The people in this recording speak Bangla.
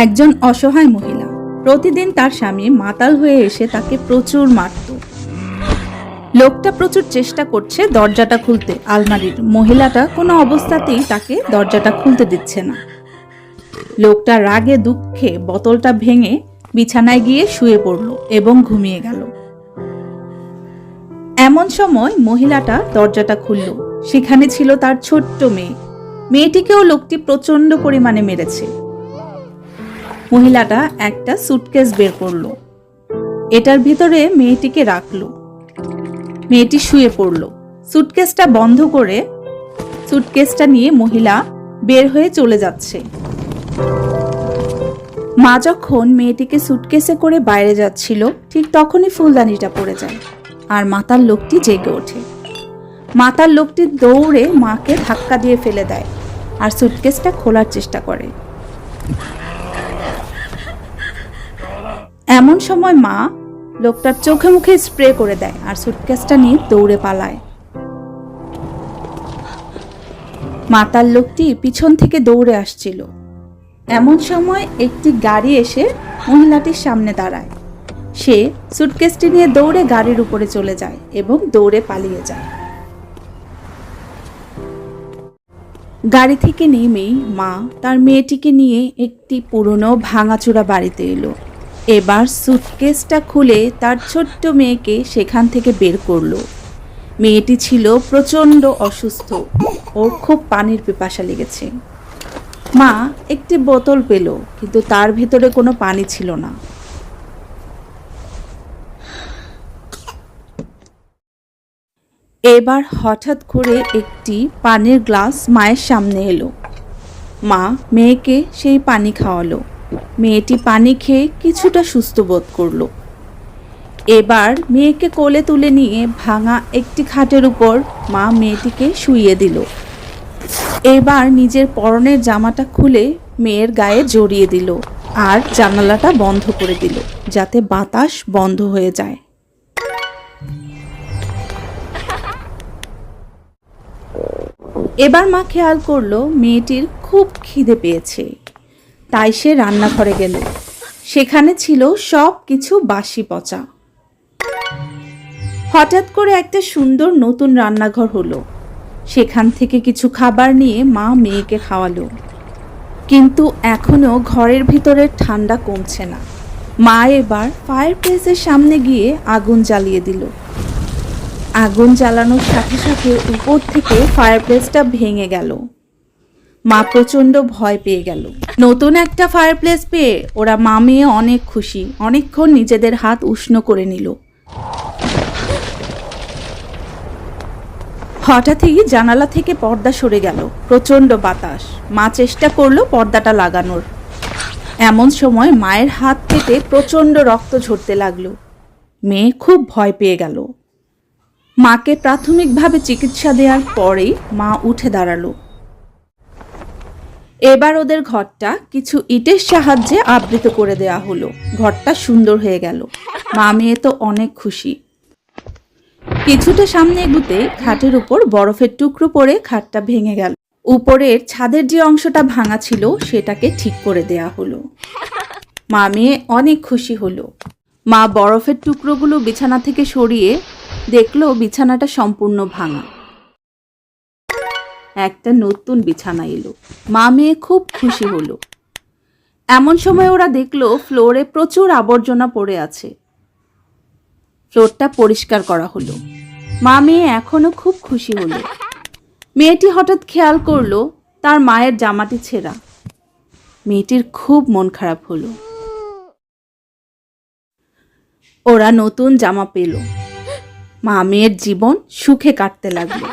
একজন অসহায় মহিলা প্রতিদিন তার স্বামী মাতাল হয়ে এসে তাকে প্রচুর মারত। লোকটা প্রচুর চেষ্টা করছে দরজাটা খুলতে আলমারির, মহিলাটা কোনো অবস্থাতেই তাকে দরজাটা খুলতে দিচ্ছে না। লোকটা রাগে দুঃখে বোতলটা ভেঙে বিছানায় গিয়ে শুয়ে পড়ল এবং ঘুমিয়ে গেল। এমন সময় মহিলাটা দরজাটা খুলল। সেখানে ছিল তার ছোট্ট মেয়ে। মেয়েটিকেও লোকটি প্রচন্ড পরিমাণে মেরেছে। মহিলাটা একটা সুটকেস বের করলো, এটার ভিতরে মেয়েটিকে রাখলো। মেয়েটি শুয়ে পড়ল। সুটকেসটা বন্ধ করে সুটকেসটা নিয়ে মহিলা বের হয়ে চলে যাচ্ছে। মা যখন মেয়েটিকে সুটকেসে করে বাইরে যাচ্ছিল, ঠিক তখনই ফুলদানিটা পড়ে যায় আর মাতাল লোকটি জেগে ওঠে। মাতাল লোকটি দৌড়ে মাকে ধাক্কা দিয়ে ফেলে দেয় আর সুটকেসটা খোলার চেষ্টা করে। এমন সময় মা লোকটার চোখে মুখে স্প্রে করে দেয় আর সুটকেসটা নিয়ে দৌড়ে পালায়। মাতাল লোকটি পিছন থেকে দৌড়ে আসছিল। এমন সময় একটি গাড়ি এসে মহিলাটির সামনে দাঁড়ায়। সে সুটকেসটি নিয়ে দৌড়ে গাড়ির উপরে চলে যায় এবং দৌড়ে পালিয়ে যায়। গাড়ি থেকে নেমেই মা তার মেয়েটিকে নিয়ে একটি পুরনো ভাঙাচোরা বাড়িতে এলো। এবার সুটকেসটা খুলে তার ছোট্ট মেয়েকে সেখান থেকে বের করলো। মেয়েটি ছিল প্রচণ্ড অসুস্থ, ওর খুব পানির পিপাসা লেগেছে। মা একটি বোতল পেল, কিন্তু তার ভেতরে কোনো পানি ছিল না। এবার হঠাৎ করে একটি পানির গ্লাস মায়ের সামনে এলো। মা মেয়েকে সেই পানি খাওয়ালো। মেয়েটি পানি খেয়ে কিছুটা সুস্থ বোধ করলো। এবার মেয়েকে কোলে তুলে নিয়ে ভাঙা একটি খাটের উপর মা মেয়েটিকে শুইয়ে দিল। এবার নিজের পরনের জামাটা খুলে মেয়ের গায়ে জড়িয়ে দিল আর জানালাটা বন্ধ করে দিল যাতে বাতাস বন্ধ হয়ে যায়। এবার মা খেয়াল করলো মেয়েটির খুব খিদে পেয়েছে, তাই সে রান্নাঘরে গেল। সেখানে ছিল সব কিছু বাসি পচা। হঠাৎ করে একটা সুন্দর নতুন রান্নাঘর হলো। সেখান থেকে কিছু খাবার নিয়ে মা মেয়েকে খাওয়ালো, কিন্তু এখনো ঘরের ভিতরে ঠান্ডা কমছে না। মা এবার ফায়ারপ্লেসের সামনে গিয়ে আগুন জ্বালিয়ে দিল। আগুন জ্বালানোর সাথে সাথে উপর থেকে ফায়ারপ্লেসটা ভেঙে গেল। মা প্রচণ্ড ভয় পেয়ে গেল। নতুন একটা ফায়ারপ্লেস পেয়ে ওরা মা মেয়ে অনেক খুশি। অনেকক্ষণ নিজেদের হাত উষ্ণ করে নিল। হঠাৎই জানালা থেকে পর্দা সরে গেল। প্রচণ্ড বাতাস। মা চেষ্টা করলো পর্দাটা লাগানোর। এমন সময় মায়ের হাত থেকে প্রচণ্ড রক্ত ঝরতে লাগলো। মেয়ে খুব ভয় পেয়ে গেল। মাকে প্রাথমিকভাবে চিকিৎসা দেওয়ার পরেই মা উঠে দাঁড়ালো। এবার ওদের ঘরটা কিছু ইটের সাহায্যে আবৃত করে দেওয়া হলো। ঘরটা সুন্দর হয়ে গেল। মা মেয়ে তো অনেক খুশি। কিছুটা সামনে এগুতে খাটের উপর বরফের টুকরো পড়ে খাটটা ভেঙে গেল। উপরের ছাদের যে অংশটা ভাঙা ছিল সেটাকে ঠিক করে দেয়া হলো। মা মেয়ে অনেক খুশি হলো। মা বরফের টুকরোগুলো বিছানা থেকে সরিয়ে দেখলো বিছানাটা সম্পূর্ণ ভাঙা। একটা নতুন বিছানা এলো। মা মেয়ে খুব খুশি হলো। এমন সময় ওরা দেখলো ফ্লোরে প্রচুর আবর্জনা পড়ে আছে। ফ্লোরটা পরিষ্কার করা হলো। মা মেয়ে এখনো খুব খুশি হলো। মেয়েটি হঠাৎ খেয়াল করলো তার মায়ের জামাটি ছেঁড়া। মেয়েটির খুব মন খারাপ হলো। ওরা নতুন জামা পেল। মা মেয়ের জীবন সুখে কাটতে লাগলো।